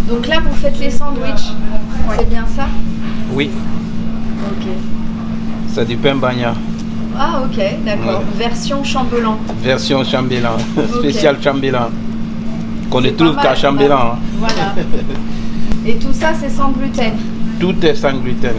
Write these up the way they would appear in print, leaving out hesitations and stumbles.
Donc là, vous faites les sandwichs, c'est bien ça? Oui. Ok. C'est du pain bagna. Ah ok, d'accord. Ouais. Version chambellan. Version chambellan, Okay. spécial chambellan. Qu'on ne trouve qu'à chambellan. Voilà. Et tout ça, c'est sans gluten? Tout est sans gluten.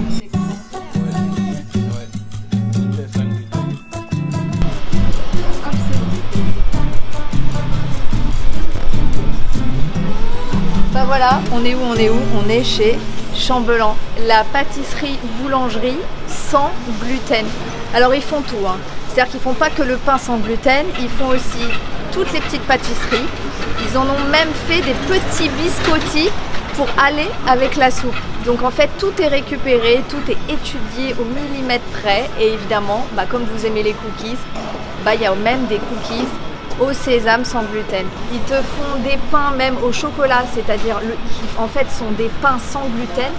Ben voilà, on est où? On est chez Chambellan, la pâtisserie boulangerie sans gluten. Alors ils font tout, hein. C'est-à-dire qu'ils font pas que le pain sans gluten, ils font aussi toutes les petites pâtisseries. Ils en ont même fait des petits biscottis pour aller avec la soupe. Donc en fait tout est récupéré, tout est étudié au millimètre près. Et évidemment, bah, comme vous aimez les cookies, bah, il y a même des cookies au sésame sans gluten. Ils te font des pains même au chocolat, c'est-à-dire qui en fait sont des pains sans gluten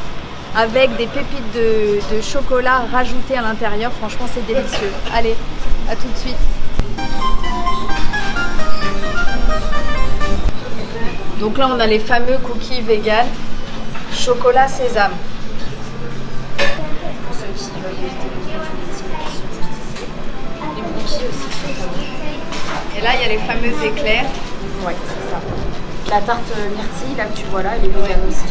avec des pépites de chocolat rajoutées à l'intérieur. Franchement, c'est délicieux. Allez, à tout de suite. Donc là, on a les fameux cookies vegan chocolat sésame. Pour ceux qui veulent éviter les produits laitiers qui sont juste ici. Les cookies aussi sont pas bons. Et là, il y a les fameux éclairs. Ouais, c'est ça. La tarte myrtille, là que tu vois là, elle est vegan aussi.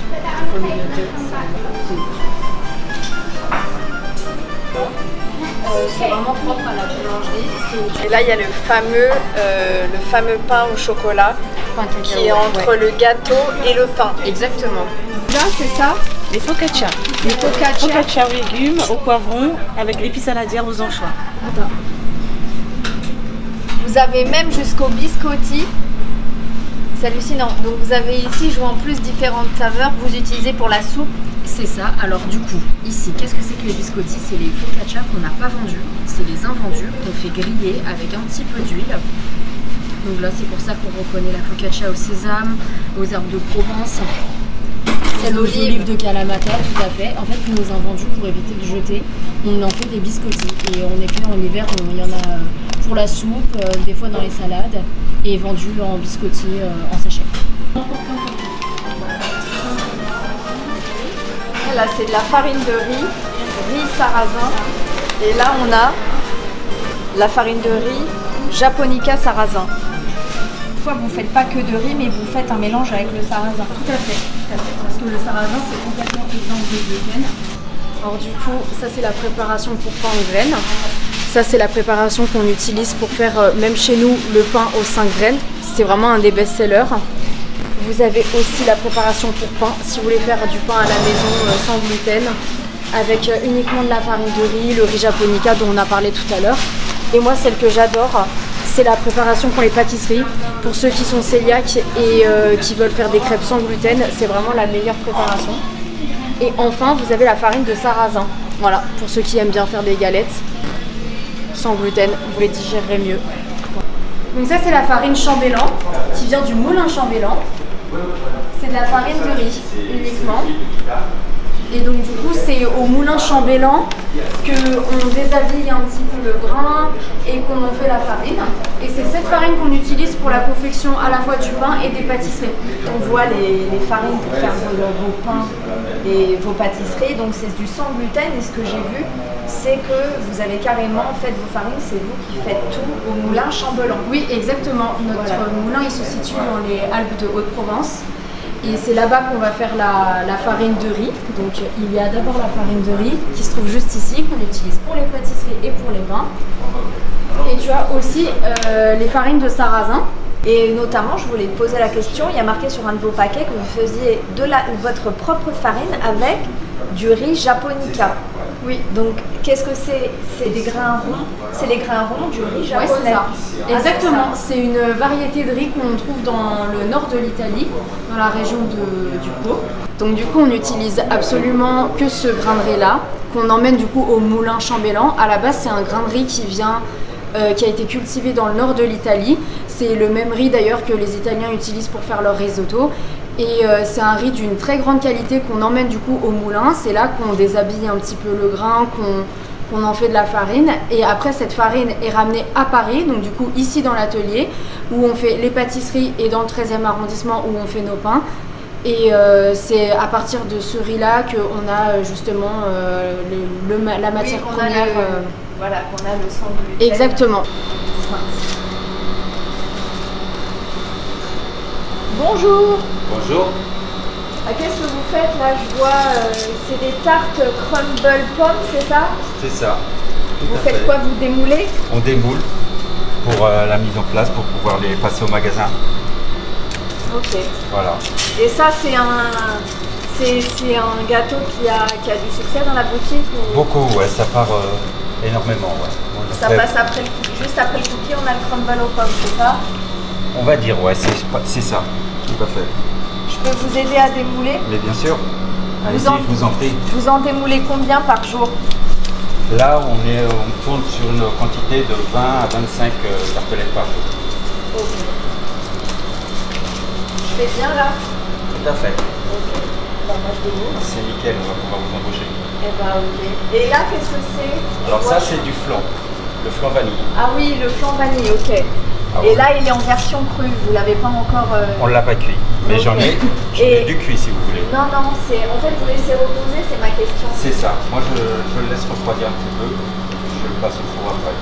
C'est vraiment propre à la boulangerie. Et là, il y a le fameux pain au chocolat qui est entre le gâteau et le pain. Exactement. Là, c'est ça? Les focaccia. Les focaccia. Focaccia aux légumes, au poivron, avec l'épice saladière aux anchois. Attends. Vous avez même jusqu'au biscotti. C'est hallucinant. Donc vous avez ici, je vois en plus différentes saveurs que vous utilisez pour la soupe. C'est ça. Alors du coup, ici, qu'est-ce que c'est que les biscottis? C'est les focaccia qu'on n'a pas vendus. C'est les invendus qu'on fait griller avec un petit peu d'huile. Donc là, c'est pour ça qu'on reconnaît la focaccia au sésame, aux herbes de Provence. C'est l'olive de Kalamata, tout à fait. En fait, nous les invendus pour éviter de jeter. On en fait des biscottis. Et en effet, en hiver, il y en a pour la soupe, des fois dans les salades, et vendus en biscottis en sachet. Là, c'est de la farine de riz sarrasin. Et là, on a la farine de riz japonica sarrasin. Pourquoi vous ne faites pas que de riz, mais vous faites un mélange avec le sarrasin? Tout à fait, parce que le sarrasin, c'est complètement exempt de gluten. Alors du coup, ça c'est la préparation pour pain aux graines. Ça c'est la préparation qu'on utilise pour faire, même chez nous, le pain aux 5 graines. C'est vraiment un des best-sellers. Vous avez aussi la préparation pour pain, si vous voulez faire du pain à la maison sans gluten, avec uniquement de la farine de riz, le riz japonica dont on a parlé tout à l'heure. Et moi, celle que j'adore, c'est la préparation pour les pâtisseries. Pour ceux qui sont cœliaques et qui veulent faire des crêpes sans gluten, c'est vraiment la meilleure préparation. Et enfin, vous avez la farine de sarrasin. Voilà, pour ceux qui aiment bien faire des galettes sans gluten, vous les digérerez mieux. Donc ça, c'est la farine chambellan, qui vient du moulin chambellan. C'est de la farine de riz, uniquement. Et donc du coup, c'est au moulin chambellan qu'on déshabille un petit peu le grain et qu'on en fait la farine. Et c'est cette farine qu'on utilise pour la confection à la fois du pain et des pâtisseries. On voit les farines pour faire vos pains et vos pâtisseries. Donc c'est du sans gluten. Et ce que j'ai vu, c'est que vous avez carrément fait vos farines, c'est vous qui faites tout au moulin chambellan. Oui, exactement. Notre moulin, il se situe dans les Alpes de Haute-Provence. Et c'est là-bas qu'on va faire la farine de riz. Donc il y a d'abord la farine de riz qui se trouve juste ici, qu'on utilise pour les pâtisseries et pour les pains. Et tu as aussi les farines de sarrasin. Et notamment, je voulais te poser la question, il y a marqué sur un de vos paquets que vous faisiez votre propre farine avec du riz japonica. Oui. Donc, qu'est-ce que c'est? C'est des grains ronds? C'est les grains ronds du riz japonais? Ouais, c'est ça. Exactement. C'est une variété de riz qu'on trouve dans le nord de l'Italie, dans la région du Pau. Donc du coup, on n'utilise absolument que ce grain de riz-là, qu'on emmène du coup au moulin chambellan. À la base, c'est un grain de riz qui vient... qui a été cultivé dans le nord de l'Italie. C'est le même riz d'ailleurs que les Italiens utilisent pour faire leur risotto. Et c'est un riz d'une très grande qualité qu'on emmène du coup au moulin. C'est là qu'on déshabille un petit peu le grain, qu'on en fait de la farine. Et après, cette farine est ramenée à Paris, donc du coup ici dans l'atelier, où on fait les pâtisseries et dans le 13e arrondissement où on fait nos pains. Et c'est à partir de ce riz-là qu'on a justement la matière première. Voilà, qu'on a le sang gluten. Exactement. Bonjour. Bonjour. Qu'est-ce que vous faites là? Je vois, c'est des tartes crumble pommes, c'est ça? C'est ça. Vous faites quoi? Vous démoulez? On démoule pour la mise en place, pour pouvoir les passer au magasin. Ok. Voilà. Et ça, c'est un gâteau qui a du succès dans la boutique ou... Beaucoup, ouais, ça part énormément. Ouais. Ça passe après, juste après le cookie, on a le crumble aux pommes, c'est ça? On va dire, ouais, c'est ça, tout à fait. Je peux vous aider à démouler? Mais bien sûr. Allez-y, je vous en prie. Vous en démoulez combien par jour? Là, on tourne sur une quantité de 20 à 25 tartelettes par jour. Ok. Je fais bien là? Tout à fait. Ok. Bah, moi je démoule. C'est nickel, on va pouvoir vous embaucher. Eh ben ok. Et là, qu'est-ce que c'est? Alors ça, c'est du flan. Le flan vanille. Ah oui, le flan vanille, ok. Ah et ouais. là, il est en version crue, vous l'avez pas encore... On ne l'a pas cuit, mais Ok. j'en ai du cuit si vous voulez. Non, non, c'est... En fait, vous laissez reposer, c'est ma question. C'est ça. Moi, je le laisse refroidir un petit peu. Je le passe au four après.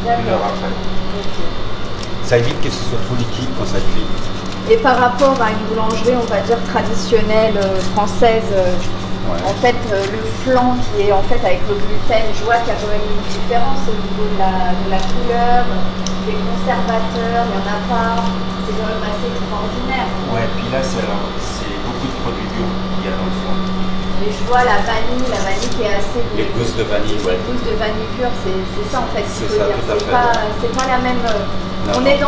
Une heure après. Ok. Ça évite que ce soit trop liquide quand ça cuit. Et par rapport à une boulangerie, on va dire traditionnelle, française, Ouais. en fait, le flan qui est en fait avec le gluten, je vois qu'il y a quand même une différence au niveau de la couleur, des conservateurs, il n'y en a pas, c'est quand même assez extraordinaire. Ouais, puis là, c'est beaucoup de produits bio qu'il y a dans le flan. Et je vois la vanille qui est assez... Les gousses de vanille, ouais. Les gousses de vanille pure, c'est ça en fait. C'est ça, tout à fait. C'est pas la même... Non, on est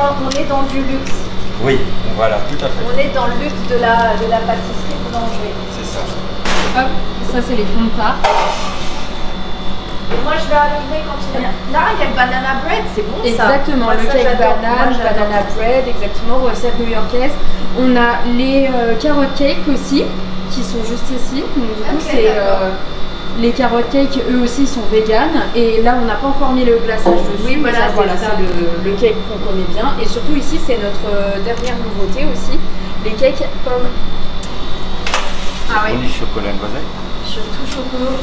dans du luxe. Oui, voilà, tout à fait. On est dans le luxe de la pâtisserie boulangerie. C'est ça. Hop, ça c'est les fonds de tarte. Et moi je vais arriver quand il y a... Là, il y a le banana bread, c'est bon ça. Exactement, Moi, le ça, cake j'adore. banane, Moi, j'adore. banana bread, exactement, recette new-yorkaise. On a les carrot cake aussi, qui sont juste ici. Donc du coup, Ok, c'est d'accord. les carrot cake, eux aussi sont véganes. Et là, on n'a pas encore mis le glaçage dessus. Oui, mais voilà, c'est ça. c'est le cake qu'on connaît bien. Et surtout ici, c'est notre dernière nouveauté aussi, les cakes pommes. Ah oui. Brownie chocolat noisette. Surtout chocolat,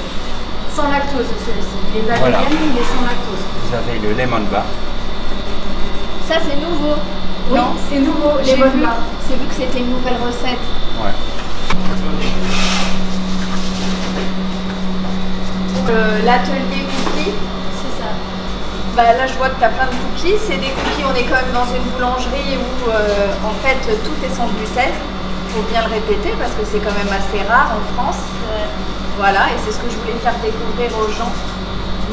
sans lactose celui-ci. Il est pas Voilà. vegan, il est sans lactose. Vous avez le lemon bar. Ça c'est nouveau. Oui, Non, c'est nouveau, j'ai les bonnes vu, barres. c'est vu que c'était une nouvelle recette. Ouais. L'atelier cookies, c'est ça. Bah là je vois que tu as plein de cookies. C'est des cookies, on est quand même dans une boulangerie où en fait tout est sans gluten. Il faut bien le répéter parce que c'est quand même assez rare en France. Voilà, et c'est ce que je voulais faire découvrir aux gens.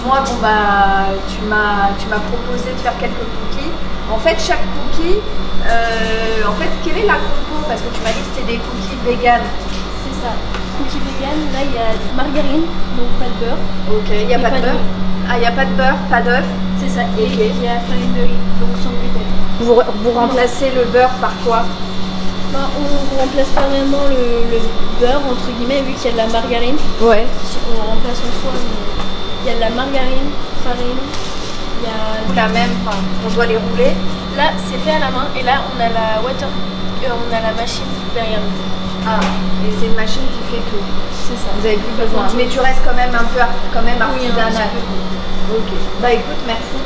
Moi, bon bah, tu m'as proposé de faire quelques cookies. En fait, chaque cookie, en fait, quelle est la compo? Parce que tu m'as dit que c'était des cookies vegan. C'est ça. Cookie vegan, là il y a margarine, donc pas de beurre. Ok, il n'y a Et pas de beurre. Ah, il n'y a pas de beurre, pas d'œuf. C'est ça. Et Ok. il y a farine de riz, donc sans gluten. Vous remplacez le beurre par quoi? Bah, on remplace pas vraiment le beurre, entre guillemets, vu qu'il y a de la margarine. Ouais. On remplace en soi, mais il y a de la margarine, farine, il y a... La même, enfin, on doit les rouler. Là, c'est fait à la main, et là, on a la machine derrière nous. Ah, et c'est une machine qui fait tout. C'est ça. Vous avez plus besoin. Mais tu restes quand même un peu quand même Oui, un artisanal. petit peu. Ok. Bah écoute, merci.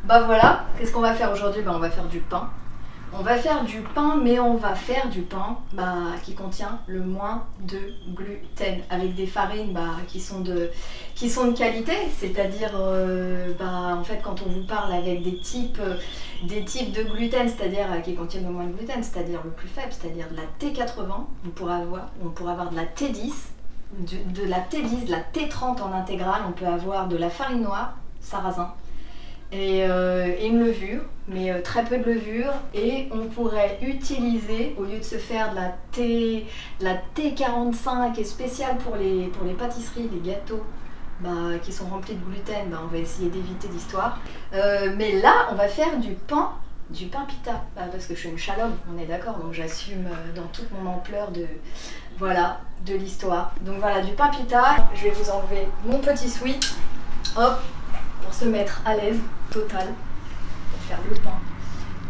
Bah voilà, qu'est-ce qu'on va faire aujourd'hui? Bah on va faire du pain. On va faire du pain, mais on va faire du pain qui contient le moins de gluten, avec des farines qui sont de qualité, c'est-à-dire en fait quand on vous parle avec des types de gluten, c'est-à-dire qui contiennent le moins de gluten, c'est-à-dire le plus faible, c'est-à-dire de la T80, on pourra avoir de la T10, de la T10, de la T30 en intégrale, on peut avoir de la farine noire, sarrasin, et une levure, mais très peu de levure, et on pourrait utiliser, au lieu de se faire de la T45 qui est spéciale pour les pâtisseries, les gâteaux qui sont remplis de gluten, on va essayer d'éviter l'histoire. Mais là, on va faire du pain pita, parce que je suis une chalomme, on est d'accord, donc j'assume dans toute mon ampleur de l'histoire. Donc voilà, du pain pita, je vais vous enlever mon petit sweat, hop, pour se mettre à l'aise, total, pour faire le pain.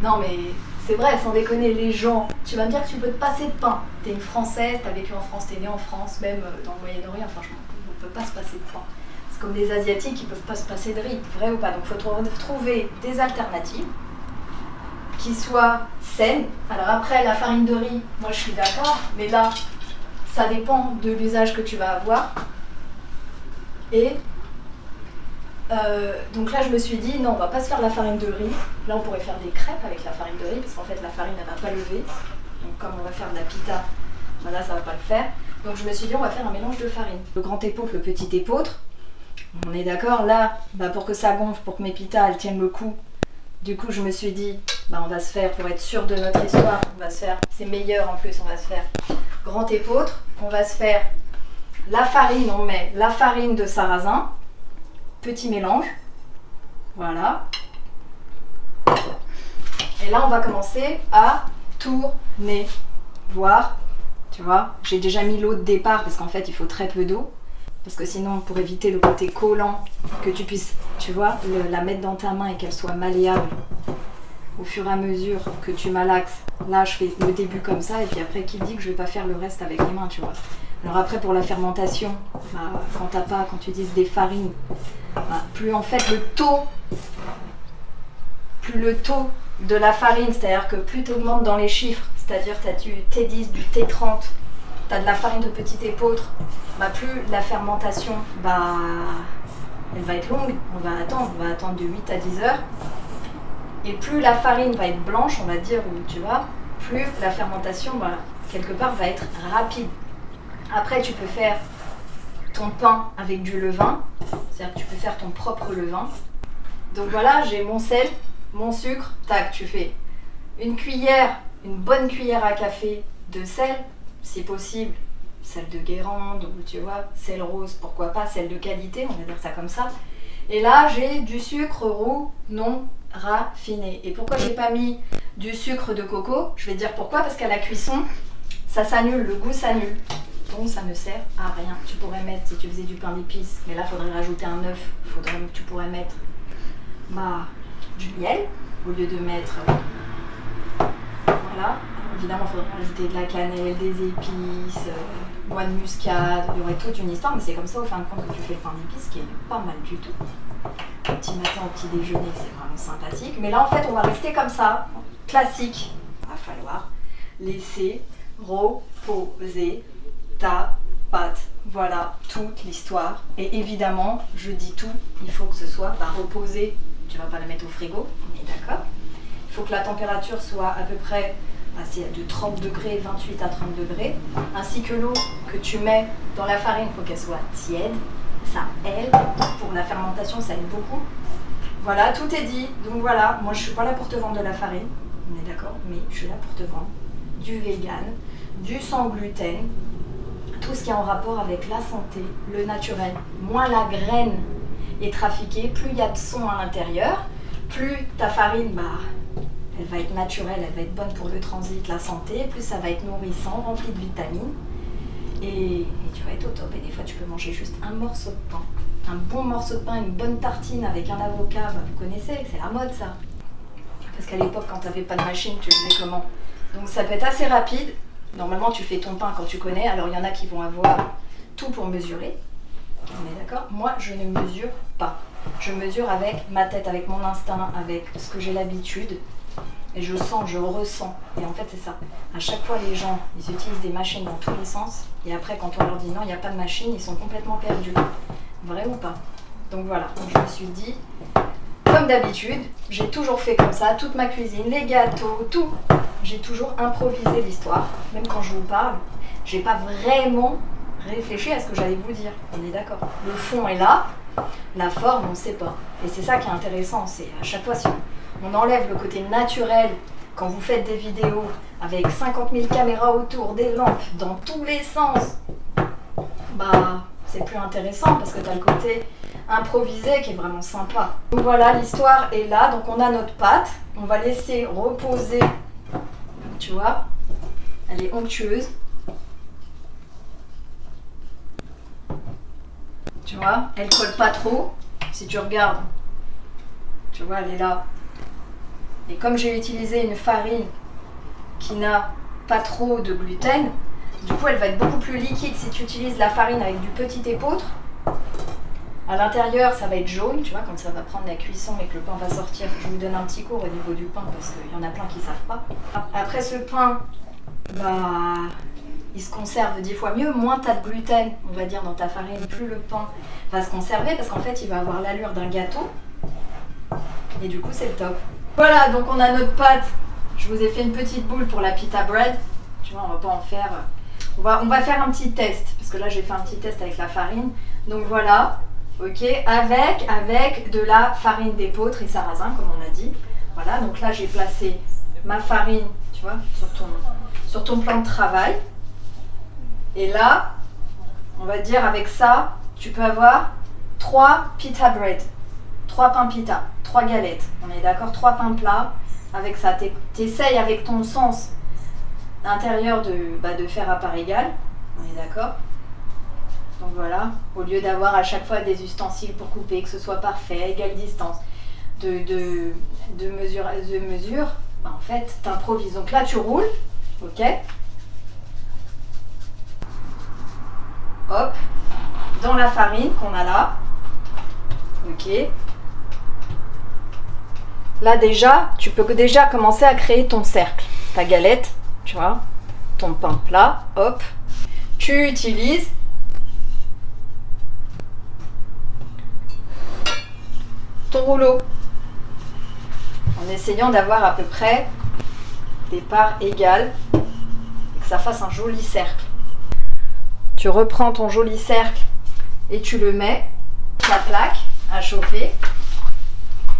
Non mais C'est vrai, sans déconner, les gens, tu vas me dire que tu peux te passer de pain. T'es une Française, t'as vécu en France, t'es née en France, même dans le Moyen-Orient, franchement, on peut pas se passer de pain. C'est comme les Asiatiques qui peuvent pas se passer de riz, vrai ou pas. Donc il faut trouver des alternatives qui soient saines. Alors après, la farine de riz, moi je suis d'accord, mais là, ça dépend de l'usage que tu vas avoir. Et donc là, je me suis dit, non, on va pas se faire la farine de riz. Là, on pourrait faire des crêpes avec la farine de riz, parce qu'en fait, la farine, elle va pas lever. Donc comme on va faire de la pita, voilà, ça va pas le faire. Donc je me suis dit, on va faire un mélange de farine. Le grand épeautre, le petit épeautre. On est d'accord, là, bah, pour que ça gonfle, pour que mes pitas, elles tiennent le coup. Du coup, je me suis dit, bah, on va se faire, pour être sûr de notre histoire, on va se faire, c'est meilleur en plus, on va se faire grand épeautre. On va se faire la farine, on met la farine de sarrasin. Petit mélange, voilà. Et là, on va commencer à tourner, voir, tu vois. J'ai déjà mis l'eau de départ parce qu'en fait, il faut très peu d'eau. Parce que sinon, pour éviter le côté collant, que tu puisses, tu vois, la mettre dans ta main et qu'elle soit malléable au fur et à mesure que tu malaxes. Là, je fais le début comme ça et puis après, qui dit que je vais pas faire le reste avec les mains, tu vois. Alors après, pour la fermentation, bah, quand tu utilises des farines, bah, plus en fait le taux de la farine, c'est-à-dire que plus tu augmentes dans les chiffres, c'est-à-dire tu as du T10, du T30, tu as de la farine de petit épeautre, bah, plus la fermentation, bah, elle va être longue, on va attendre de 8 à 10 heures. Et plus la farine va être blanche, on va dire, ou tu vois, plus la fermentation, bah, quelque part, va être rapide. Après, tu peux faire ton pain avec du levain, c'est-à-dire que tu peux faire ton propre levain. Donc voilà, j'ai mon sel, mon sucre, tac, tu fais une cuillère, une bonne cuillère à café de sel, si possible, sel de Guérande, ou tu vois, sel rose, pourquoi pas, sel de qualité, on va dire ça comme ça. Et là, j'ai du sucre roux non raffiné. Et pourquoi j'ai pas mis du sucre de coco? Je vais dire pourquoi, parce qu'à la cuisson, ça s'annule, le goût s'annule. Donc ça ne sert à rien. Tu pourrais mettre, si tu faisais du pain d'épices, mais là il faudrait rajouter un œuf, tu pourrais mettre bah, du miel au lieu de mettre, voilà, évidemment il faudrait rajouter de la cannelle, des épices, noix de muscade, il y aurait toute une histoire, mais c'est comme ça au fin de compte que tu fais le pain d'épices, qui est pas mal du tout. Au petit matin, au petit déjeuner, c'est vraiment sympathique. Mais là en fait on va rester comme ça, classique. Il va falloir laisser reposer ta pâte. Voilà toute l'histoire. Et évidemment, je dis tout, il faut que ce soit reposé. Tu vas pas la mettre au frigo, on est d'accord. Il faut que la température soit à peu près de 30 degrés, 28 à 30 degrés. Ainsi que l'eau que tu mets dans la farine, il faut qu'elle soit tiède. Ça aide. Pour la fermentation, ça aide beaucoup. Voilà, tout est dit. Donc voilà, moi je suis pas là pour te vendre de la farine, on est d'accord, mais je suis là pour te vendre du vegan, du sans gluten, tout ce qui est en rapport avec la santé, le naturel. Moins la graine est trafiquée, plus il y a de son à l'intérieur, plus ta farine, bah, elle va être naturelle, elle va être bonne pour le transit, la santé, plus ça va être nourrissant, rempli de vitamines. Et tu vas être au top. Et des fois, tu peux manger juste un morceau de pain. Un bon morceau de pain, une bonne tartine avec un avocat, bah, vous connaissez, c'est la mode ça. Parce qu'à l'époque, quand tu n'avais pas de machine, tu faisais comment? Donc ça peut être assez rapide. Normalement, tu fais ton pain quand tu connais. Alors, il y en a qui vont avoir tout pour mesurer. On est d'accord? Moi, je ne mesure pas. Je mesure avec ma tête, avec mon instinct, avec ce que j'ai l'habitude. Et je sens, je ressens. Et en fait, c'est ça. À chaque fois, les gens, ils utilisent des machines dans tous les sens. Et après, quand on leur dit non, il n'y a pas de machine, ils sont complètement perdus. Vrai ou pas? Donc voilà. Donc je me suis dit, comme d'habitude, j'ai toujours fait comme ça. Toute ma cuisine, les gâteaux, tout. J'ai toujours improvisé l'histoire. Même quand je vous parle, j'ai pas vraiment réfléchi à ce que j'allais vous dire. On est d'accord. Le fond est là. La forme, on ne sait pas. Et c'est ça qui est intéressant. C'est à chaque fois, si on enlève le côté naturel, quand vous faites des vidéos avec 50 000 caméras autour, des lampes dans tous les sens, bah c'est plus intéressant parce que tu as le côté improvisé qui est vraiment sympa. Donc voilà, l'histoire est là. Donc on a notre pâte. On va laisser reposer. Tu vois, elle est onctueuse. Tu vois, elle colle pas trop. Si tu regardes, tu vois, elle est là. Et comme j'ai utilisé une farine qui n'a pas trop de gluten, du coup elle va être beaucoup plus liquide. Si tu utilises la farine avec du petit épeautre, à l'intérieur ça va être jaune, tu vois, quand ça va prendre la cuisson et que le pain va sortir. Je vous donne un petit cours au niveau du pain parce qu'il y en a plein qui ne savent pas. Après ce pain, bah, il se conserve 10 fois mieux. Moins tu as de gluten, on va dire, dans ta farine, plus le pain va se conserver parce qu'en fait il va avoir l'allure d'un gâteau. Et du coup c'est le top. Voilà, donc on a notre pâte. Je vous ai fait une petite boule pour la pita bread. Tu vois, on va pas en faire... On va faire un petit test. Parce que là, j'ai fait un petit test avec la farine. Donc voilà, ok, avec de la farine d'épeautre et sarrasin, comme on a dit. Voilà, donc là, j'ai placé ma farine, tu vois, sur ton plan de travail. Et là, on va dire avec ça, tu peux avoir 3 pita bread. 3 pains pita, 3 galettes. On est d'accord, 3 pains plats. Avec ça, t'essayes avec ton sens intérieur de faire à part égale. On est d'accord? Donc voilà, au lieu d'avoir à chaque fois des ustensiles pour couper, que ce soit parfait, à égale distance, de mesure, bah en fait, t'improvises. Donc là, tu roules, ok? Hop, dans la farine qu'on a là, ok? Là déjà, tu peux déjà commencer à créer ton cercle. Ta galette, tu vois, ton pain plat, hop. Tu utilises ton rouleau. En essayant d'avoir à peu près des parts égales et que ça fasse un joli cercle. Tu reprends ton joli cercle et tu le mets sur la plaque à chauffer.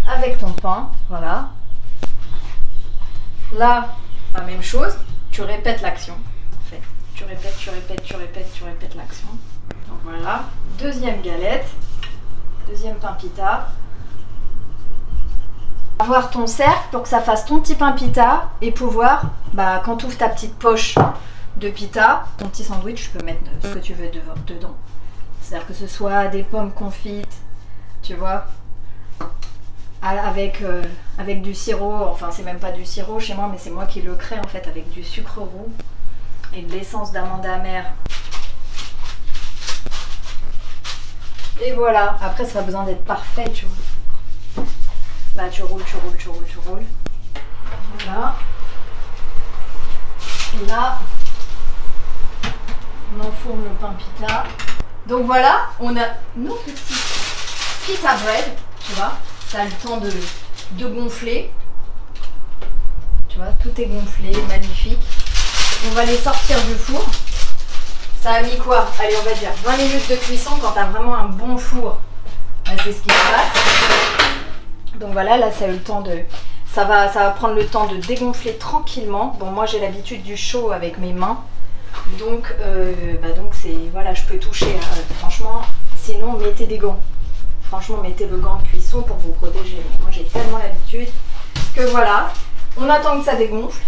Avec ton pain, voilà. Là, la même chose, tu répètes l'action. En fait, tu répètes l'action. Donc voilà, deuxième galette, deuxième pain pita. Avoir ton cercle pour que ça fasse ton petit pain pita et pouvoir, bah, quand tu ouvres ta petite poche de pita, ton petit sandwich, tu peux mettre ce que tu veux dedans. C'est-à-dire que ce soit des pommes confites, tu vois. Avec du sirop, enfin c'est même pas du sirop chez moi, mais c'est moi qui le crée en fait avec du sucre roux et de l'essence d'amande amère. Et voilà, après ça n'a pas besoin d'être parfait, tu vois. Là tu roules. Voilà. Et là, on enfourne le pain pita. Donc voilà, on a nos petits pita bread, tu vois. Ça a le temps de gonfler. Tu vois, tout est gonflé, magnifique. On va les sortir du four. Ça a mis quoi? Allez, on va dire 20 minutes de cuisson quand tu as vraiment un bon four. C'est ce qui se passe. Donc voilà, là ça a eu le temps de... Ça va prendre le temps de dégonfler tranquillement. Bon, moi j'ai l'habitude du chaud avec mes mains. Donc c'est... Voilà, je peux toucher. Franchement, sinon mettez des gants. Franchement, mettez le gant de cuisson pour vous protéger. Moi, j'ai tellement l'habitude que voilà, on attend que ça dégonfle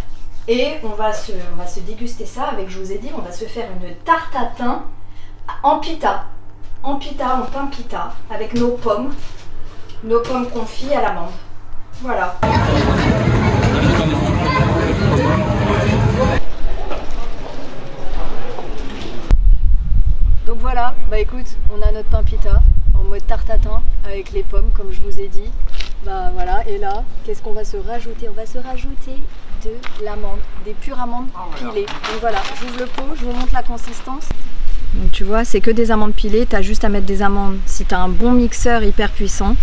et on va se déguster ça avec, je vous ai dit, on va se faire une tarte à thym en pita. En pain pita, avec nos pommes confites à l'amande. Voilà. Donc voilà, bah écoute, on a notre pain pita en mode tarte à thym avec les pommes comme je vous ai dit. Bah voilà, et là, qu'est-ce qu'on va se rajouter? On va se rajouter de l'amande, des pures amandes pilées. Donc voilà, j'ouvre le pot, je vous montre la consistance. Donc tu vois, c'est que des amandes pilées, tu as juste à mettre des amandes. Si tu as un bon mixeur hyper puissant,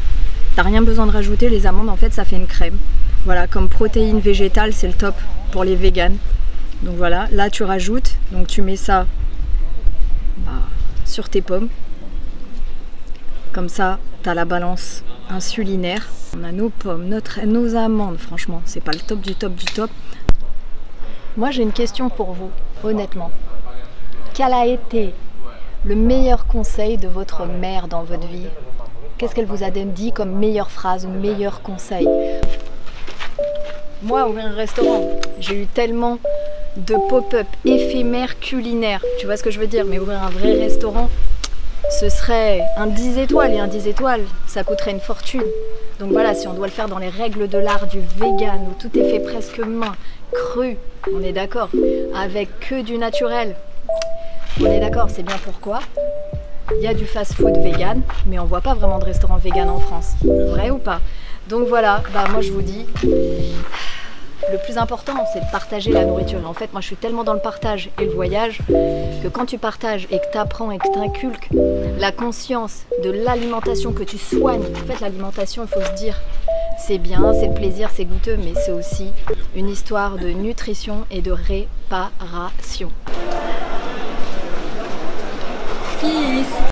t'as rien besoin de rajouter, les amandes en fait ça fait une crème. Voilà, comme protéine végétale, c'est le top pour les véganes. Donc voilà, là tu rajoutes, donc tu mets ça sur tes pommes. Comme ça, tu as la balance insulinaire. On a nos pommes, nos amandes, franchement, c'est pas le top du top du top. Moi, j'ai une question pour vous, honnêtement. Quel a été le meilleur conseil de votre mère dans votre vie? Qu'est-ce qu'elle vous a dit comme meilleure phrase ou meilleur conseil? Moi, ouvrir un restaurant, j'ai eu tellement de pop-up éphémères culinaires. Tu vois ce que je veux dire? Mais ouvrir un vrai restaurant, ce serait un 10 étoiles, et un 10 étoiles, ça coûterait une fortune. Donc voilà, si on doit le faire dans les règles de l'art du vegan, où tout est fait presque main, cru, on est d'accord, avec que du naturel, on est d'accord, c'est bien pourquoi il y a du fast-food vegan, mais on voit pas vraiment de restaurant vegan en France. Vrai ou pas? Donc voilà, bah moi je vous dis, le plus important c'est de partager la nourriture. Et en fait, moi je suis tellement dans le partage et le voyage que quand tu partages et que tu apprends et que tu inculques la conscience de l'alimentation, que tu soignes, en fait l'alimentation, il faut se dire, c'est bien, c'est le plaisir, c'est goûteux, mais c'est aussi une histoire de nutrition et de réparation. Peace.